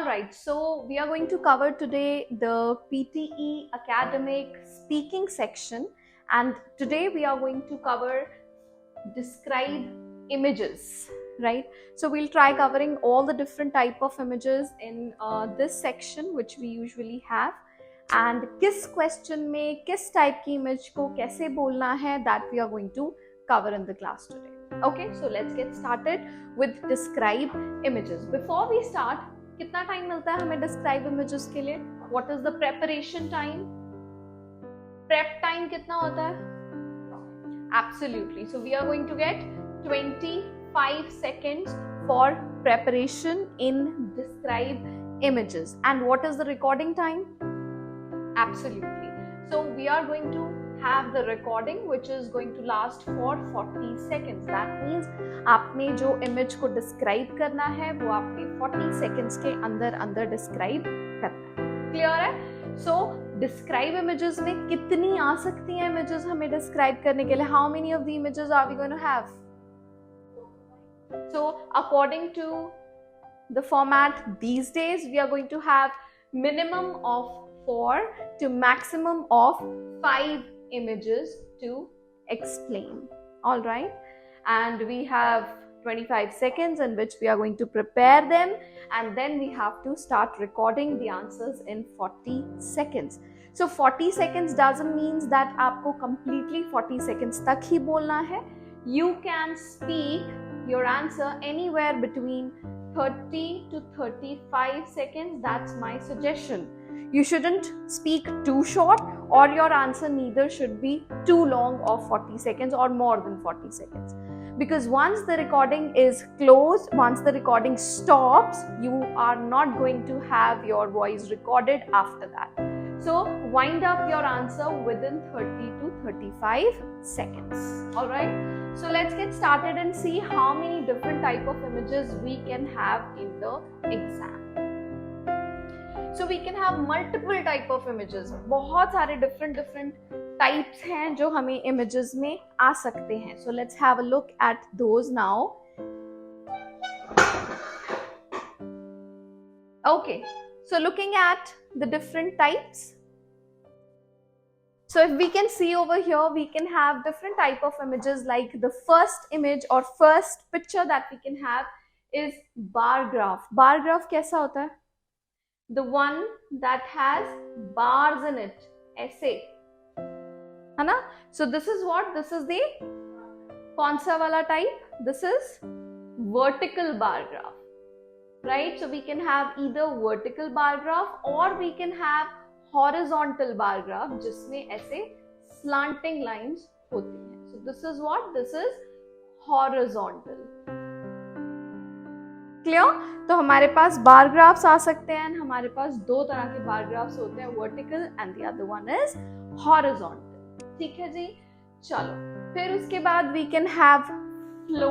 Alright, so we are going to cover today the PTE academic speaking section, and today we are going to cover describe images, right? So we'll try covering all the different type of images in this section which we usually have, and किस question में किस type की image को कैसे बोलना है, that we are going to cover in the class today. Okay, so let's get started with describe images. Before we start, कितना time मिलता है हमें describe images के लिए? What is the preparation time? Prep time कितना होता है? Absolutely. So we are going to get 25 seconds for preparation in describe images. And what is the recording time? Absolutely. So we are going to have the recording which is going to last for 40 seconds. That means आपने जो image को describe करना है वो आपने 40 seconds के अंदर describe करना है. Clear है? So describe images में कितनी आ सकती हैं images हमें describe करने के लिए? How many of the images are we going to have? So according to the format these days, we are going to have minimum of 4 to maximum of 5 images to explain. All right, and we have 25 seconds in which we are going to prepare them, and then we have to start recording the answers in 40 seconds. So 40 seconds doesn't mean that आपको completely 40 seconds तक ही बोलना है. You can speak your answer anywhere between 30 to 35 seconds. That's my suggestion. You shouldn't speak too short, or your answer neither should be too long of 40 seconds or more than 40 seconds. Because once the recording is closed, once the recording stops, you are not going to have your voice recorded after that. So wind up your answer within 30 to 35 seconds. Alright, so let's get started and see how many different type of images we can have in the exam. So we can have multiple type of images. बहुत सारे different types हैं जो हमें images में आ सकते हैं. So let's have a look at those now. Okay, so looking at the different types. So if we can see over here, we can have different type of images. Like the first image or first picture that we can have is bar graph. Bar graph कैसा होता है? The one that has bars in it, ऐसे, है ना? So this is what? This is the कौन सा वाला type? This is vertical bar graph, right? So we can have either vertical bar graph or we can have horizontal bar graph जिसमें ऐसे slanting lines होती हैं. So this is what? This is horizontal. Clear? तो हमारे पास बार graphs आ सकते हैं. हमारे पास दो तरह के बार ग्राफ्स होते हैं, vertical and the other one is horizontal. ठीक है जी, चलो फिर उसके बाद वी कैन हैव फ्लो,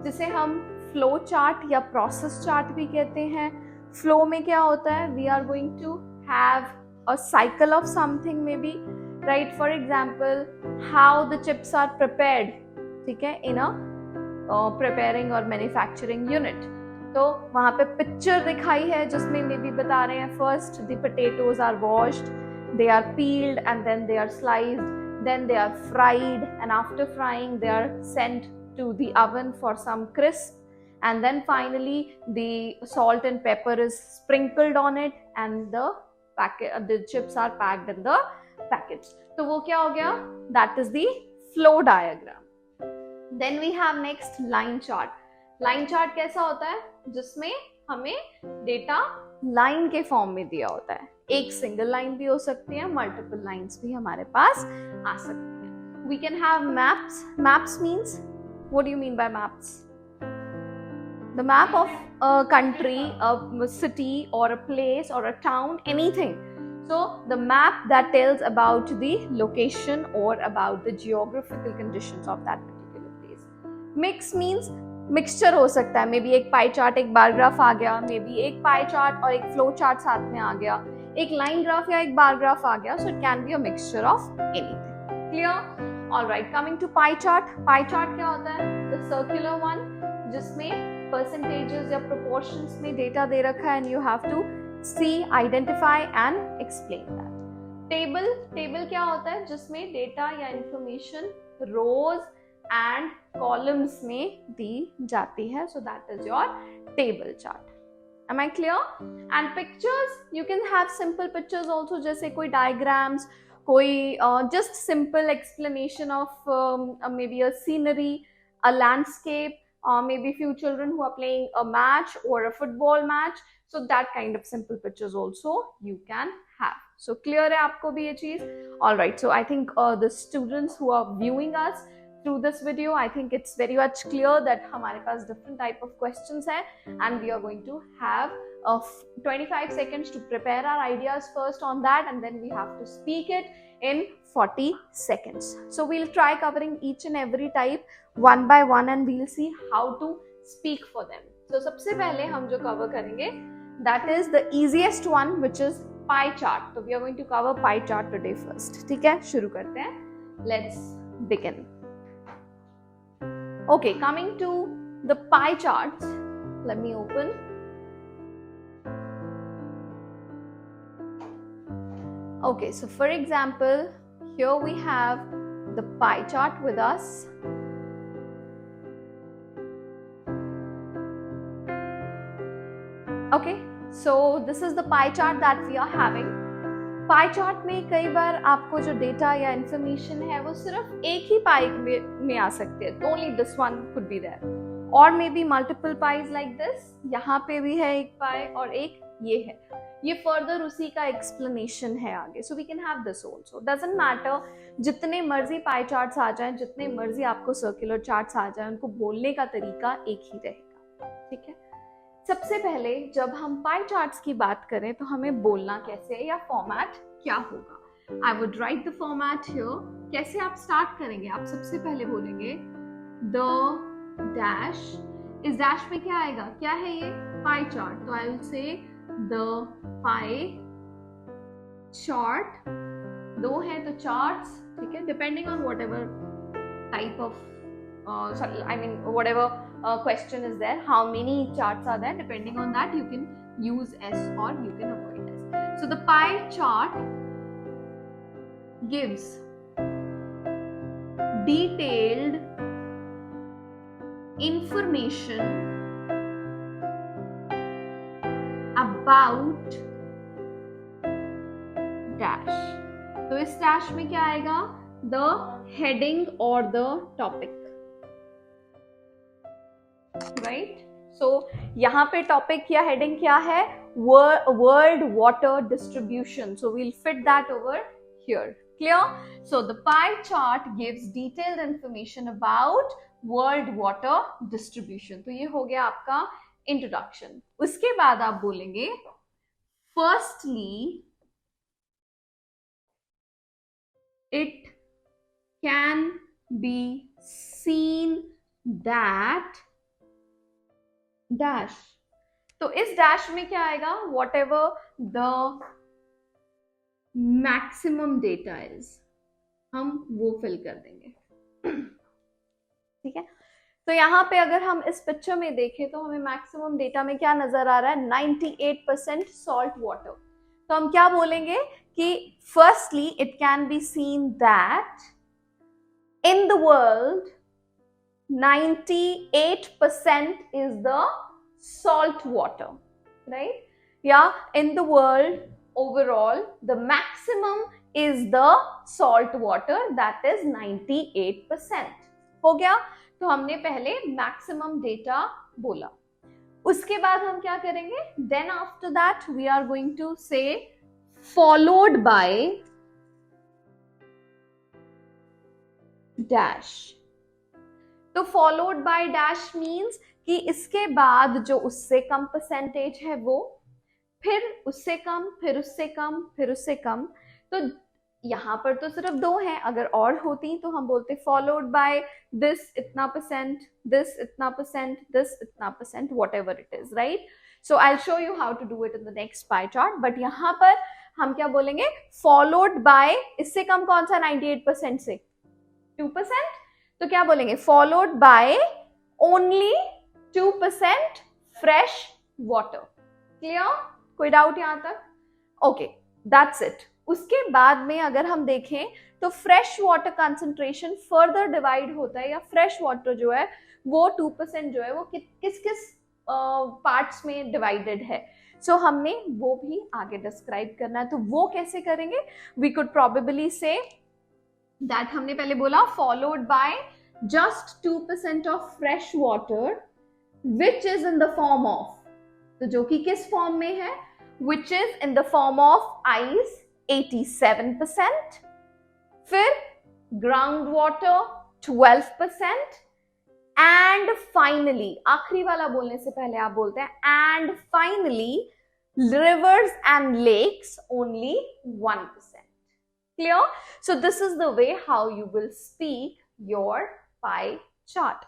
जिसे हम फ्लो चार्ट या प्रोसेस चार्ट भी कहते हैं. फ्लो में क्या होता है? We are going to have a cycle of something maybe, right? For example how the chips are prepared, ठीक है, इन अ प्रिपेयरिंग और मैन्युफैक्चरिंग यूनिट. तो वहाँ पे पिक्चर दिखाई है जिसमें मे बी बता रहे हैं first the potatoes are washed, they are peeled and then they are sliced, then they are fried and after frying they are sent to the oven for some crisp, and then finally the salt and pepper is sprinkled on it and the chips are packed in the packets. तो वो क्या हो गया? That is the flow diagram. Then we have next line chart. Line chart कैसा होता है? जिसमें हमें डेटा लाइन के फॉर्म में दिया होता है. एक सिंगल लाइन भी हो सकती है, मल्टीपल लाइंस भी हमारे पास आ सकती हैं. We can have maps. Maps means, what do you mean by maps? The map of a country, a city और अ प्लेस और a town, anything. So the map that tells about the location or about the geographical conditions of that particular place. Mix means mixture हो सकता है. May be एक pie chart, एक बार graph आ गया, may be एक pie chart और एक फ्लो चार्ट साथ में आ गया, एक लाइन ग्राफ या एक बार ग्राफ आ गया. So it can be a mixture of anything. Clear? Alright, coming to pie chart. Pie chart क्या होता है? द सर्कुलर वन, जिसमें परसेंटेजेस या प्रोपोर्शंस में डेटा दे रखा है and you have to see, identify and explain that. Table क्या होता है? जिसमें डेटा या इंफॉर्मेशन रोज एंड कॉलम्स में दी जाती है, so that is your table chart. Am I clear? And pictures, you can have simple pictures also, जैसे कोई diagrams, कोई just simple explanation of maybe a scenery, a landscape, maybe few children who are playing a match or a football match, so that kind of simple pictures also you can have. So clear है आपको भी ये चीज? All right, so I think the students who are viewing us through this video, I think it's very much clear that हमारे पास different type of questions है and we are going to have 25 seconds to prepare our ideas first on that, and then we have to speak it in 40 seconds. So we'll try covering each and every type one by one and we'll see how to speak for them. So सबसे पहले हम जो cover करेंगे that is the easiest one, which is pie chart. So we are going to cover pie chart today first. ठीक है, शुरू करते हैं. Let's begin. Okay, coming to the pie charts, let me open. Okay, so for example, here we have the pie chart with us. Okay, so this is the pie chart that we are having. Pie chart में कई बार आपको जो data या information है वो सिर्फ एक ही पाई में आ सकते हैं, only this one could be there, और maybe multiple pies like this. यहाँ पे भी है एक पाई और एक ये है, ये फर्दर उसी का एक्सप्लेनेशन है आगे, so we can have this also. Doesn't matter, जितने मर्जी पाई चार्ट्स आ जाएं, जितने मर्जी आपको सर्कुलर चार्ट्स आ जाएं, उनको बोलने का तरीका एक ही रहेगा, ठीक है। सबसे पहले जब हम पाई चार्ट्स की बात करें तो हमें बोलना कैसे है या फॉर्मेट क्या होगा। I would write the format here. कैसे आप स्टार्ट करेंगे? आप सबसे पहले बोलेंगे द डैश। इस डैश में क्या आएगा? क्या है ये? Pie chart. तो I will say the pie chart. दो है तो चार्ट्स, ठीक है, depending on whatever type of whatever question is there, how many charts are there, depending on that you can use S or you can avoid S. So the pie chart gives detailed information about dash. तो इस dash में क्या आएगा? The heading or the topic. Right, so यहाँ पे topic या heading क्या है? World water distribution, so we'll fit that over here. Clear? So the pie chart gives detailed information about world water distribution. तो ये हो गया आपका इंट्रोडक्शन। उसके बाद आप बोलेंगे firstly it can be seen that dash. तो इस डैश में क्या आएगा? What ever the maximum data is, हम वो फिल कर देंगे, ठीक है। तो यहाँ पे अगर हम इस पिक्चर में देखें तो हमें मैक्सिमम डेटा में क्या नजर आ रहा है? 98% सॉल्ट वाटर। तो हम क्या बोलेंगे कि firstly it can be seen that in the world 98% is the salt water, right? Yeah, in the world overall, the maximum is the salt water, that is 98%. हो गया? तो हमने पहले maximum data बोला। उसके बाद हम क्या करेंगे? Then after that we are going to say followed by dash. तो फॉलोड बाय डैश मीन्स कि इसके बाद जो उससे कम परसेंटेज है वो, फिर उससे कम, फिर उससे कम, फिर उससे कम। तो यहाँ पर तो सिर्फ दो हैं, अगर और होती तो हम बोलते फॉलोड बाय दिस इतना परसेंट, दिस इतना परसेंट, दिस इतना percent, whatever it is, right. So I show you how to do it in the next pie chart. But यहाँ पर हम क्या बोलेंगे? फॉलोड बाय, इससे कम कौन सा? 98% से 2%। तो क्या बोलेंगे? Followed by only 2% fresh water. Clear? कोई डाउट यहां तक? Okay, that's it. उसके बाद में अगर हम देखें तो fresh water concentration further divide होता है, या फ्रेश वाटर जो है वो 2% जो है वो किस किस पार्ट्स में डिवाइडेड है। सो हमने वो भी आगे डिस्क्राइब करना है। तो वो कैसे करेंगे? We could probably say that, हमने पहले बोला followed by just 2% of fresh water which is in the form of, तो जो कि किस फॉर्म में है? Which is in the form of ice 87%, फिर ग्राउंड वाटर 12%, एंड फाइनली, आखिरी वाला बोलने से पहले आप बोलते हैं and finally rivers and lakes only 1%. Clear? So this is the way how you will speak your pie chart.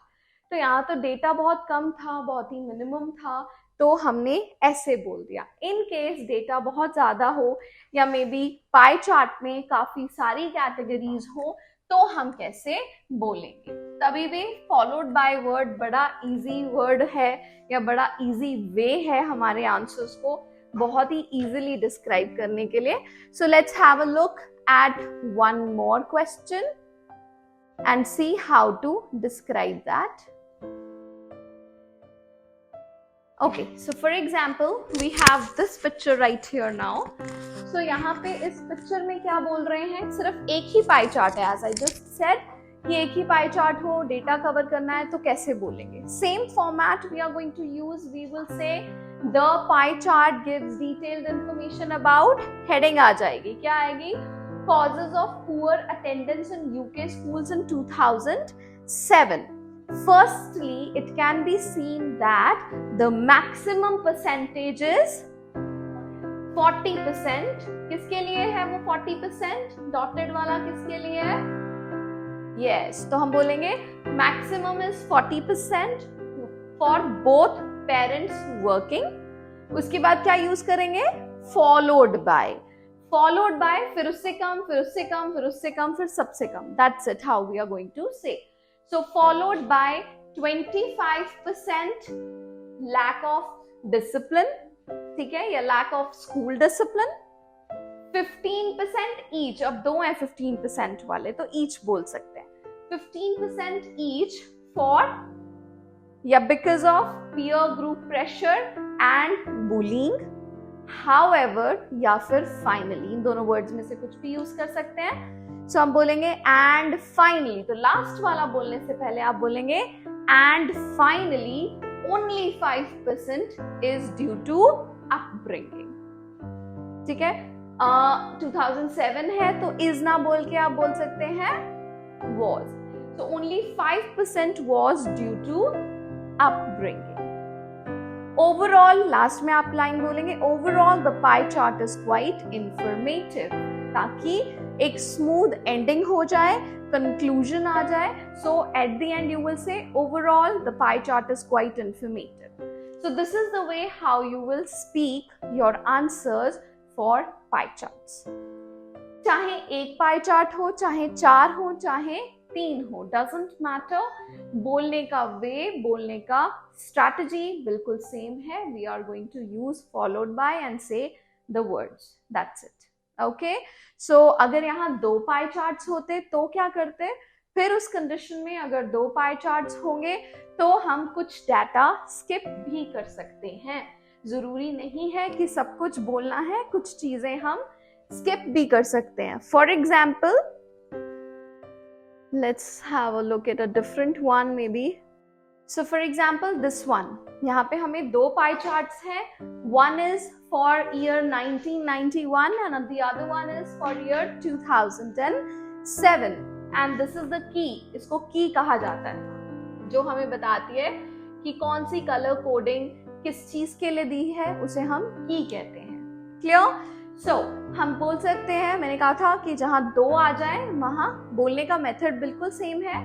तो यहाँ तो डेटा बहुत कम था, बहुत ही मिनिमम था, तो हमने ऐसे बोल दिया। इन केस डेटा बहुत ज्यादा हो या मे बी पाई चार्ट में काफी सारी कैटेगरीज हो, तो हम कैसे बोलेंगे? तभी भी फॉलोड बाय वर्ड बड़ा इजी वर्ड है या बड़ा इजी वे है हमारे आंसर्स को बहुत ही इजीली डिस्क्राइब करने के लिए। So let's have a look at one more question and see how to describe that. Okay, so for example, we have this picture right here now. So यहाँ पे इस पिक्चर में क्या बोल रहे हैं? सिर्फ एक ही पाई चार्ट है, as I just said, कि एक ही पाई चार्ट हो, डेटा कवर करना है, तो कैसे बोलेंगे? Same format we are going to use. We will say the pie chart gives detailed information about, heading आ जाएगी, क्या आएगी? Causes of poor attendance in UK schools in 2007. Firstly, it can be seen that the maximum percentage is 40%. किसके लिए है वो 40%? Dotted वाला किसके लिए है? Yes, तो हम बोलेंगे maximum is 40% for both parents working. उसके बाद क्या यूज करेंगे? Followed by, फिर उससे कम, फिर उससे कम, फिर उससे कम, फिर सबसे कम. That's it, how we are going to say. So followed by 25% lack of discipline, ठीक है, या lack of school discipline. 15% each, अब दो हैं 15% वाले तो each बोल सकते हैं. 15% each for या because of peer group pressure and bullying. However या फिर finally, इन दोनों words में से कुछ भी यूज कर सकते हैं. So हम बोलेंगे and finally, तो लास्ट वाला बोलने से पहले आप बोलेंगे and finally only 5% is due to upbringing. ठीक है, 2007 है तो is ना बोल के आप बोल सकते हैं was. So only 5% was due to upbringing. Overall, last में आप लाइन बोलेंगे overall the pie chart is quite informative, ताकि एक स्मूथ एंडिंग हो जाए, कंक्लूजन आ जाए. So at the end you will say overall the pie chart is quite informative. So this is the way how you will speak your answers for pie charts. चाहे एक pie chart हो, चाहे 4 हो, चाहे 3 हो, doesn't matter. बोलने का वे, बोलने का स्ट्रैटेजी बिल्कुल सेम है. We are going to use followed by and say the words. That's it. Okay, so अगर यहाँ 2 पाई चार्ट्स होते तो क्या करते? फिर उस कंडीशन में अगर 2 पाई चार्ट्स होंगे तो हम कुछ डाटा स्किप भी कर सकते हैं. जरूरी नहीं है कि सब कुछ बोलना है, कुछ चीजें हम स्किप भी कर सकते हैं. For example, let's have a look at a different one may be. So for example, this one, यहाँ पे हमें 2 पाई चार्ट्स हैं. One is for year 1991 and the other one is for year 2007. And this is the key. इसको की कहा जाता है, जो हमें बताती है कि कौन सी कलर कोडिंग किस चीज के लिए दी है, उसे हम की कहते हैं. क्लियर? सो हम बोल सकते हैं, मैंने कहा था कि जहाँ 2 आ जाए वहां बोलने का मेथड बिल्कुल सेम है.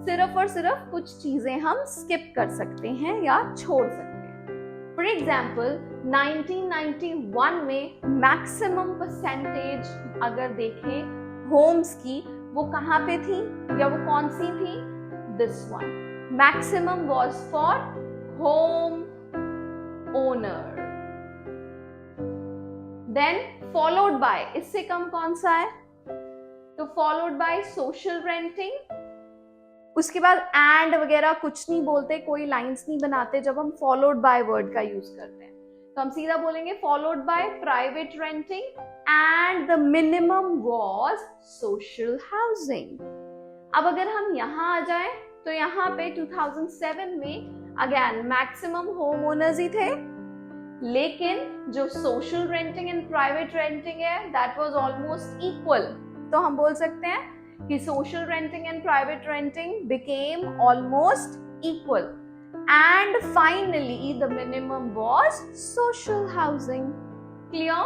सिर्फ और सिर्फ कुछ चीजें हम स्किप कर सकते हैं या छोड़ सकते हैं. फॉर एग्जाम्पल, 1991 में मैक्सिमम परसेंटेज अगर देखें होम्स की, वो कहाँ पे थी या वो कौन सी थी? This one. Maximum was for home owner. Then followed by, इससे कम कौन सा है? तो followed by social renting. उसके बाद एंड वगैरह कुछ नहीं बोलते, कोई लाइंस नहीं बनाते जब हम फॉलोड बाय वर्ड का यूज करते हैं, तो हम सीधा बोलेंगे followed by private renting and the minimum was social housing. अब अगर हम यहाँ आ जाए तो यहाँ पे 2007 में अगेन मैक्सिमम होम ओनर्स ही थे, लेकिन जो social renting and private renting है दैट वाज ऑलमोस्ट इक्वल. तो हम बोल सकते हैं कि social renting and private renting became almost equal and finally the minimum was social housing. Clear?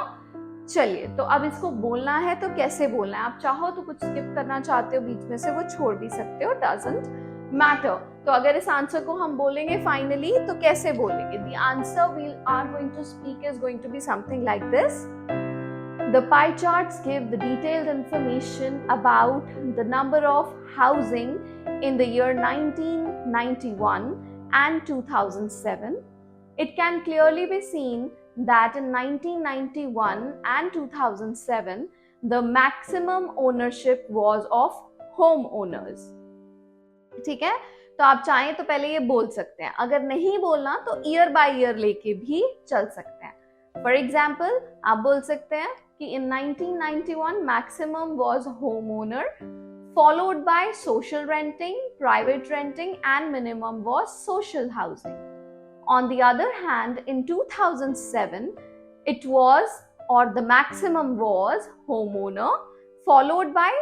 चलिए, तो अब इसको बोलना है तो कैसे बोलना है? आप चाहो तो कुछ स्किप करना चाहते हो बीच में से वो छोड़ भी सकते हो, doesn't matter. तो अगर इस आंसर को हम बोलेंगे फाइनली तो कैसे बोलेंगे? The answer we are going to speak is going to be something like this. The pie charts give the detailed information about the number of housing in the year 1991 and 2007. It can clearly be seen that in 1991 and 2007, the maximum ownership was of homeowners. ठीक है, तो आप चाहें तो पहले ये बोल सकते हैं, अगर नहीं बोलना तो ईयर बाय ईयर लेके भी चल सकते हैं. फॉर एग्जाम्पल आप बोल सकते हैं कि in 1991 maximum was homeowner followed by social renting, private renting and minimum was social housing. On the other hand, in 2007 it was, or the maximum was homeowner followed by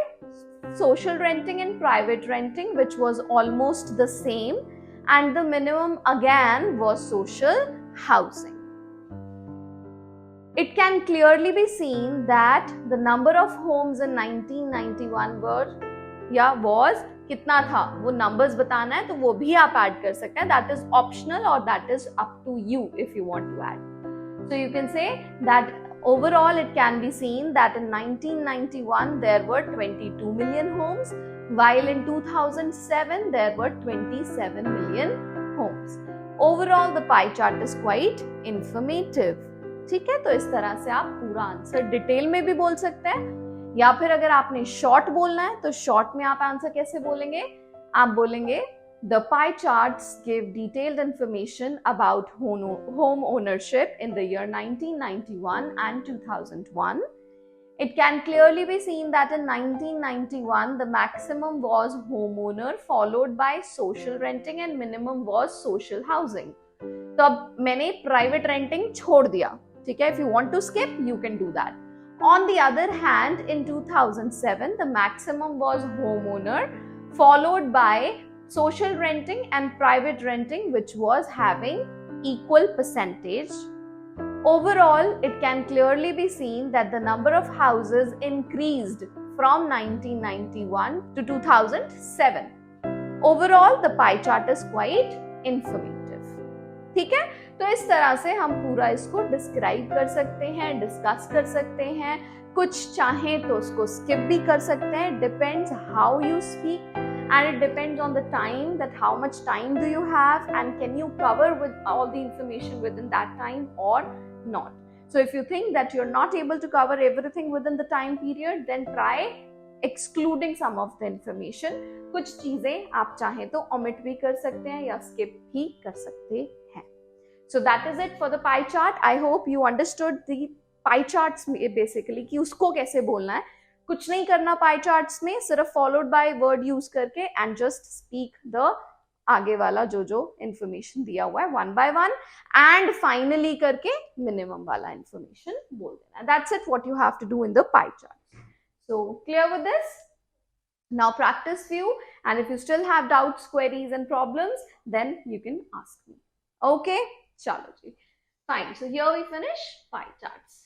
social renting and private renting, which was almost the same, and the minimum again was social housing. It can clearly be seen that the number of homes in 1991 were was कितना था, वो numbers बताना है तो वो भी आप add कर सकते हैं. That is optional or that is up to you if you want to add. So you can say that overall it can be seen that in 1991 there were 22 million homes, while in 2007 there were 27 million homes. Overall the pie chart is quite informative. ठीक है, तो इस तरह से आप पूरा answer detail में भी बोल सकते हैं, या फिर अगर आपने शॉर्ट बोलना है तो शॉर्ट में आप आंसर कैसे बोलेंगे? आप बोलेंगे the pie charts give detailed information about home ownership in the year 1991 and 2001. It can clearly be seen that in 1991 the maximum was homeowner followed by social renting and minimum was social housing. तो अब मैंने private renting छोड़ दिया, ठीक है. If you want to skip, you can do that. On the other hand, in 2007, the maximum was homeowner, followed by social renting and private renting, which was having equal percentage. Overall, it can clearly be seen that the number of houses increased from 1991 to 2007. Overall, the pie chart is quite informative. ठीक है, तो इस तरह से हम पूरा इसको describe कर सकते हैं, डिस्कस कर सकते हैं. कुछ चाहें तो उसको स्किप भी कर सकते हैं. Depends how you speak and it depends on the time, that how much time do you have and can you cover with all the information within that time or not. So if you think that you're not able to cover everything within the time period, then try excluding some of the information. कुछ चीजें आप चाहें तो omit भी कर सकते हैं या skip भी कर सकते हैं. So that is it for the pie chart. I hope you understood the pie charts basically कि उसको कैसे बोलना है. कुछ नहीं करना पाई चार्ट्स में, सिर्फ फॉलोड बाय वर्ड यूज करके एंड जस्ट स्पीक द आगे वाला जो इंफॉर्मेशन दिया हुआ है one by one, and finally करके मिनिमम वाला इंफॉर्मेशन बोल देना. That's it what you have to do in the pie chart. So clear with this? Now practice few, and if you still have doubts, queries and problems, then you can ask me. Okay, chalo ji. Fine. So here we finish pie charts.